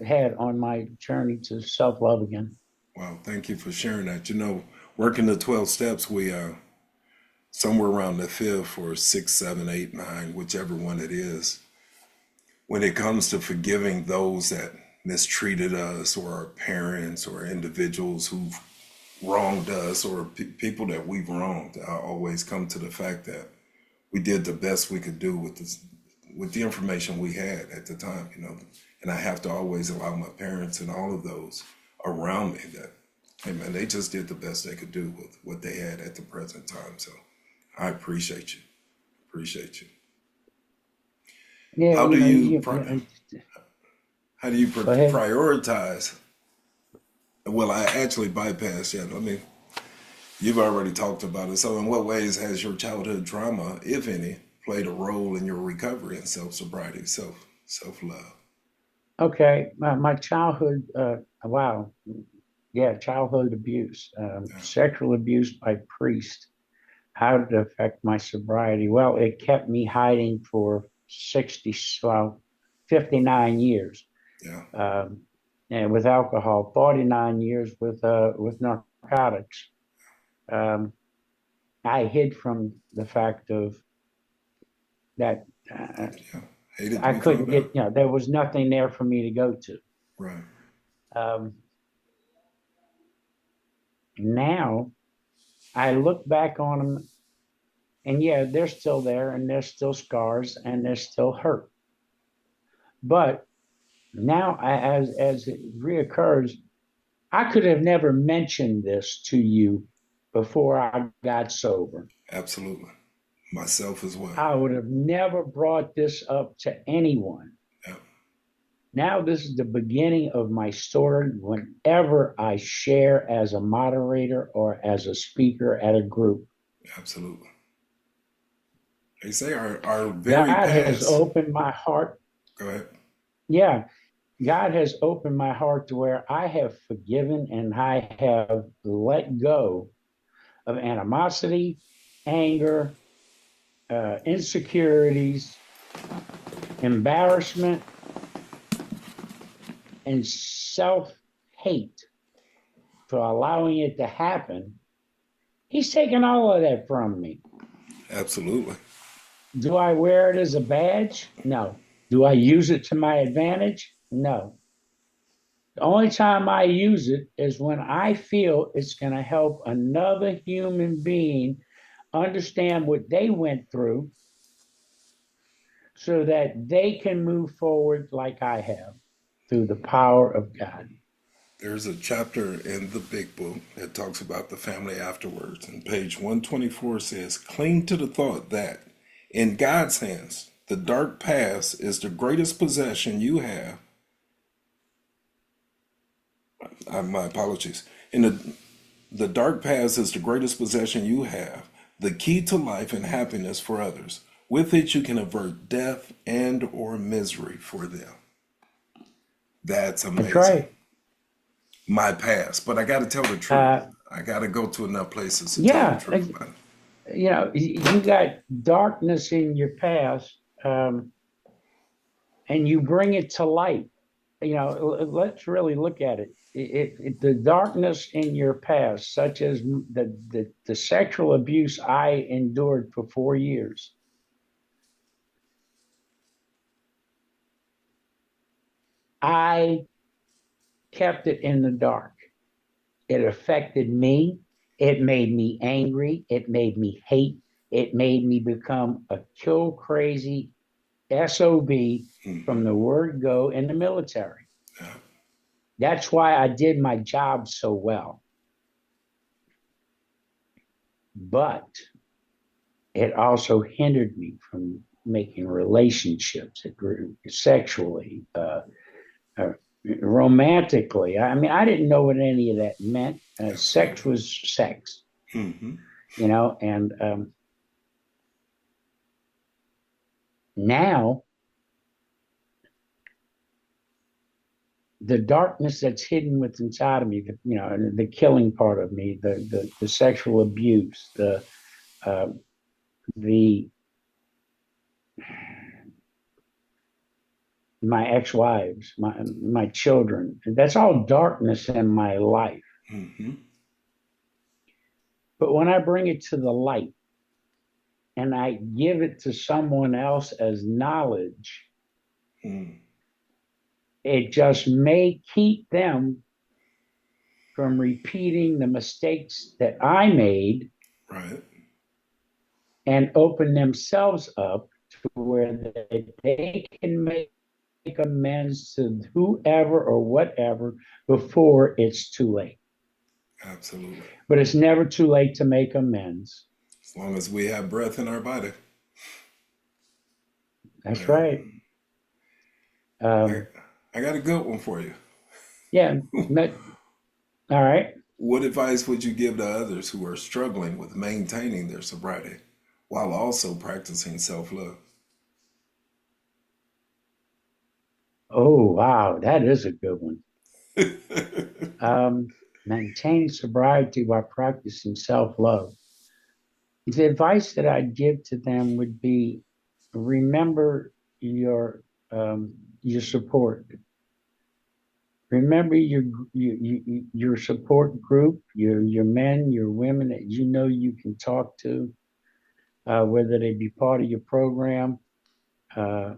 S2: had on my journey to self love again.
S1: Wow. Thank you for sharing that. Working the 12 steps, we somewhere around the fifth or six, seven, eight, nine, whichever one it is. When it comes to forgiving those that mistreated us, or our parents, or individuals who've wronged us, or people that we've wronged, I always come to the fact that we did the best we could do with this, with the information we had at the time. And I have to always allow my parents and all of those around me that, hey man, they just did the best they could do with what they had at the present time. So I appreciate you. Appreciate you.
S2: Yeah,
S1: How do you
S2: go ahead.
S1: prioritize? Well, I actually bypassed. Yeah, I mean, you've already talked about it. So, in what ways has your childhood trauma, if any, played a role in your recovery and self sobriety, self love?
S2: Okay, my childhood, wow, yeah, childhood abuse,
S1: Yeah,
S2: sexual abuse by priest. How did it affect my sobriety? Well, it kept me hiding for 60, well, 59 years,
S1: yeah,
S2: um, and with alcohol, 49 years with narcotics. Um, I hid from the fact of that
S1: yeah. Hated to
S2: I
S1: be found
S2: couldn't
S1: out.
S2: get, there was nothing there for me to go to.
S1: Right.
S2: Um, Now I look back on them, and yeah, they're still there, and there's still scars, and there's still hurt. But now, as it reoccurs, I could have never mentioned this to you before I got sober.
S1: Absolutely. Myself as well.
S2: I would have never brought this up to anyone.
S1: Yeah,
S2: Now, this is the beginning of my story whenever I share as a moderator or as a speaker at a group.
S1: absolutely. They say our very
S2: God has
S1: past.
S2: opened my heart.
S1: Go ahead.
S2: Yeah, God has opened my heart to where I have forgiven and I have let go of animosity, anger, insecurities, embarrassment, and self hate for allowing it to happen. He's taken all of that from me.
S1: Absolutely.
S2: Do I wear it as a badge? No. Do I use it to my advantage? No. The only time I use it is when I feel it's going to help another human being understand what they went through so that they can move forward like I have through the power of God.
S1: There's a chapter in the big book that talks about the family afterwards. And page 124 says, cling to the thought that in God's hands, The dark past is the greatest possession you have. My apologies. In the dark past is the greatest possession you have, the key to life and happiness for others. With it, you can avert death and or misery for them. That's
S2: That's
S1: amazing.
S2: right.
S1: My past, but I got to tell the truth.
S2: Uh,
S1: I got to go to enough places to tell the
S2: yeah,
S1: truth about it.
S2: you got darkness in your past, and you bring it to light. Let's really look at it. The darkness in your past, such as the sexual abuse I endured for 4 years, I kept it in the dark. It affected me. It made me angry. It made me hate. It made me become a kill crazy SOB from the word go in the military.
S1: Yeah,
S2: That's why I did my job so well. But it also hindered me from making relationships sexually, uh, romantically. I mean, I didn't know what any of that meant. Sex
S1: absolutely.
S2: was sex,
S1: Hmm.
S2: and now the darkness that's hidden within inside of me, the killing part of me, the sexual abuse, uh, the my ex-wives, my children. That's all darkness in my life.
S1: Hmm.
S2: But when I bring it to the light and I give it to someone else as knowledge,
S1: Mm.
S2: it just may keep them from repeating the mistakes that I made
S1: Right.
S2: and open themselves up to where they can make amends to whoever or whatever before it's too late.
S1: Absolutely.
S2: But it's never too late to make amends.
S1: As long as we have breath in our body.
S2: That's
S1: Yeah.
S2: right.
S1: I,
S2: Um,
S1: I got a good one for you.
S2: yeah. All right.
S1: What advice would you give to others who are struggling with maintaining their sobriety while also practicing self love?
S2: Oh, wow. That is a good one. Maintain sobriety while practicing self love. The advice that I'd give to them would be remember your support. Remember your support group, your men, your women that you know you can talk to, whether they be part of your program, uh,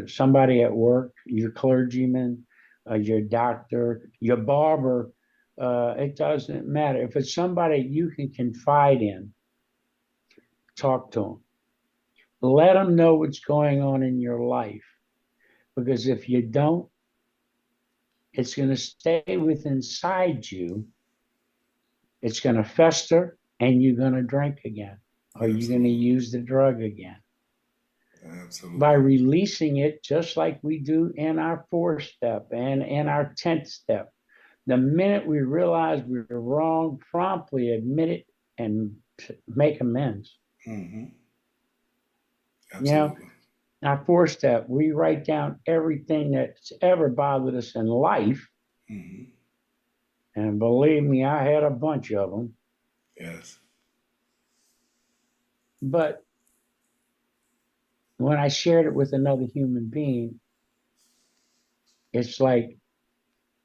S2: somebody at work, your clergyman, your doctor, your barber. It doesn't matter. If it's somebody you can confide in, talk to them. Let them know what's going on in your life. Because if you don't, it's going to stay within inside you. It's going to fester and you're going to drink again or you're going to
S1: Absolutely.
S2: use the drug again. By
S1: Absolutely.
S2: releasing it, just like we do in our 4 step and in our 10th step. The minute we realize we were wrong, promptly admit it and make amends.
S1: Hmm.
S2: You know,
S1: Absolutely.
S2: our 4 step, we write down everything that's ever bothered us in life.
S1: Hmm.
S2: And believe me, I had a bunch of them.
S1: Yes.
S2: But when I shared it with another human being, it's like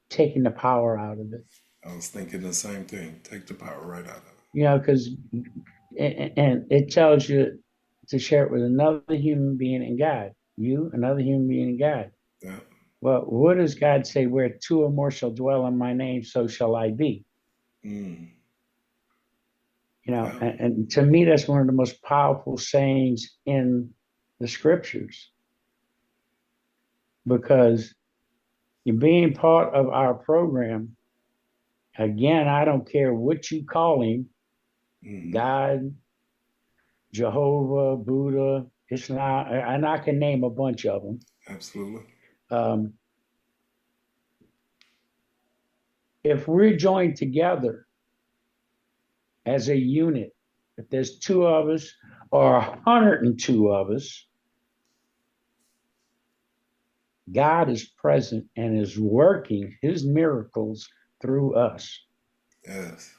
S2: taking the power out of it.
S1: I was thinking the same thing. Take the power right out of it.
S2: Because and it tells you to share it with another human being and God. You, another human being and God.
S1: Yeah.
S2: Well, what does God say? Where two or more shall dwell in my name, so shall I be.
S1: Mm. Yeah.
S2: And to me, that's one of the most powerful sayings in the scriptures because you're being part of our program. Again, I don't care what you call him,
S1: Hmm.
S2: God, Jehovah, Buddha, It's not, and I can name a bunch of them.
S1: Absolutely.
S2: Um, if we're joined together as a unit, if there's two of us or 102 of us, God is present and is working his miracles through us.
S1: Yes.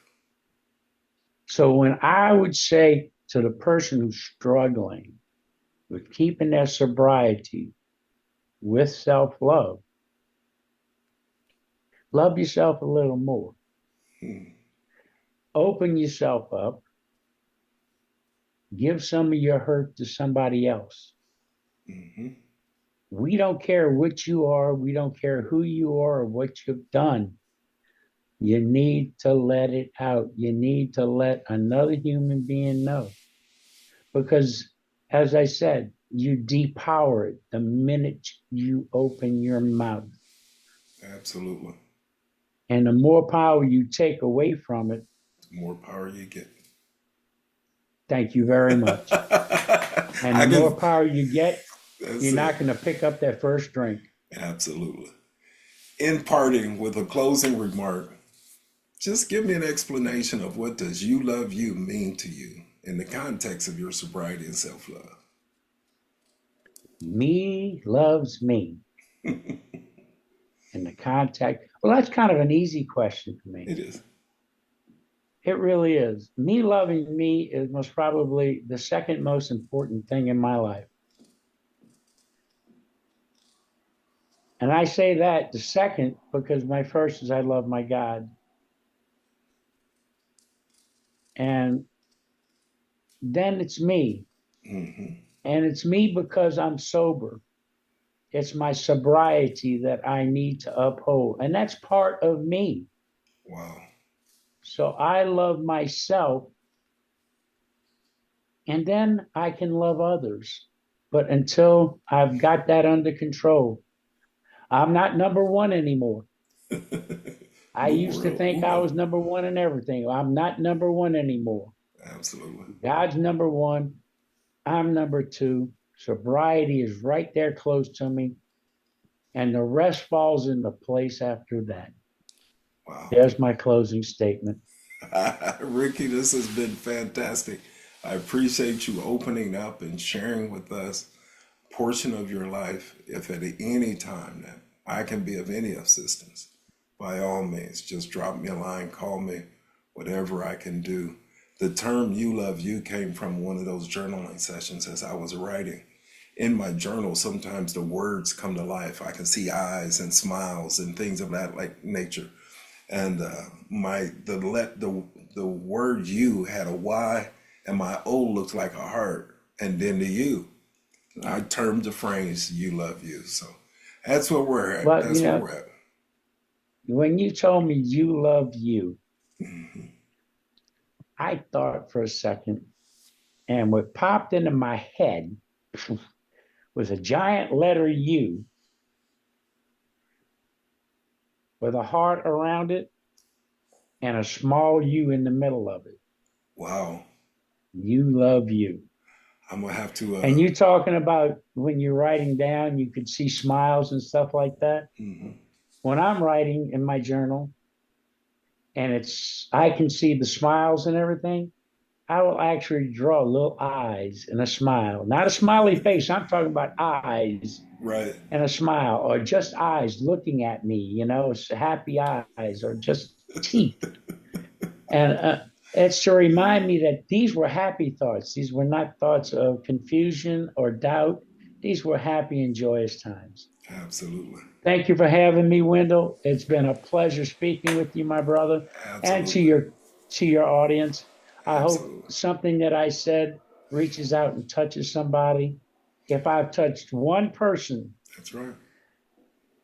S2: So when I would say to the person who's struggling with keeping their sobriety with self-love, love yourself a little more.
S1: Hmm.
S2: Open yourself up. Give some of your hurt to somebody else.
S1: Hmm.
S2: We don't care what you are. We don't care who you are or what you've done. You need to let it out. You need to let another human being know. Because, as I said, you depower it the minute you open your mouth.
S1: Absolutely.
S2: And the more power you take away from it,
S1: The more power you get.
S2: thank you very much. And the
S1: I
S2: more
S1: can.
S2: power you get,
S1: That's
S2: you're
S1: it.
S2: not going to pick up that first drink.
S1: Absolutely. In parting with a closing remark, just give me an explanation of what does "you love you" mean to you in the context of your sobriety and self-love.
S2: Me loves me in the context. Well, that's kind of an easy question for me.
S1: It is.
S2: It really is. Me loving me is most probably the second most important thing in my life. And I say that the second because my first is I love my God. And then it's me.
S1: Hmm.
S2: And it's me because I'm sober. It's my sobriety that I need to uphold. And that's part of me.
S1: Wow.
S2: So I love myself and then I can love others. But until I've got that under control, I'm not number one anymore. I
S1: New
S2: used to
S1: world.
S2: think I
S1: Whoa.
S2: was number one in everything. I'm not number one anymore.
S1: Absolutely.
S2: God's number one. I'm number two. Sobriety is right there close to me. And the rest falls into place after that.
S1: Wow.
S2: There's my closing statement.
S1: Ricky, this has been fantastic. I appreciate you opening up and sharing with us a portion of your life. If at any time that I can be of any assistance, by all means, just drop me a line, call me, whatever I can do. The term "you love you" came from one of those journaling sessions as I was writing. In my journal, sometimes the words come to life. I can see eyes and smiles and things of that like nature. And my the word "you" had a Y, and my O looked like a heart, and then the "you." I termed the phrase "you love you." So that's where we're at.
S2: But,
S1: That's where we're at.
S2: when you told me you love you,
S1: Hmm.
S2: I thought for a second, and what popped into my head was a giant letter U with a heart around it and a small U in the middle of it.
S1: Wow.
S2: You love you.
S1: I'm gonna have to.
S2: And you talking about when you're writing down, you could see smiles and stuff like that.
S1: Mhm.
S2: When I'm writing in my journal and I can see the smiles and everything, I will actually draw little eyes and a smile. Not a smiley face. I'm talking about eyes
S1: Right.
S2: and a smile, or just eyes looking at me, happy eyes, or just teeth. And it's to remind me that these were happy thoughts. These were not thoughts of confusion or doubt. These were happy and joyous times.
S1: Absolutely.
S2: Thank you for having me, Wendell. It's been a pleasure speaking with you, my brother, and
S1: Absolutely.
S2: to your audience. I hope
S1: Absolutely.
S2: something that I said reaches out and touches somebody. If I've touched one person,
S1: That's right.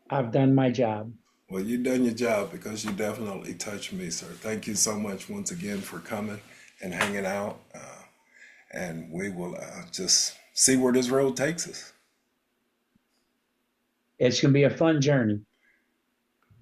S2: I've done my job.
S1: Well, you've done your job because you definitely touched me, sir. Thank you so much once again for coming and hanging out. And we will just see where this road takes us.
S2: It's going to be a fun journey.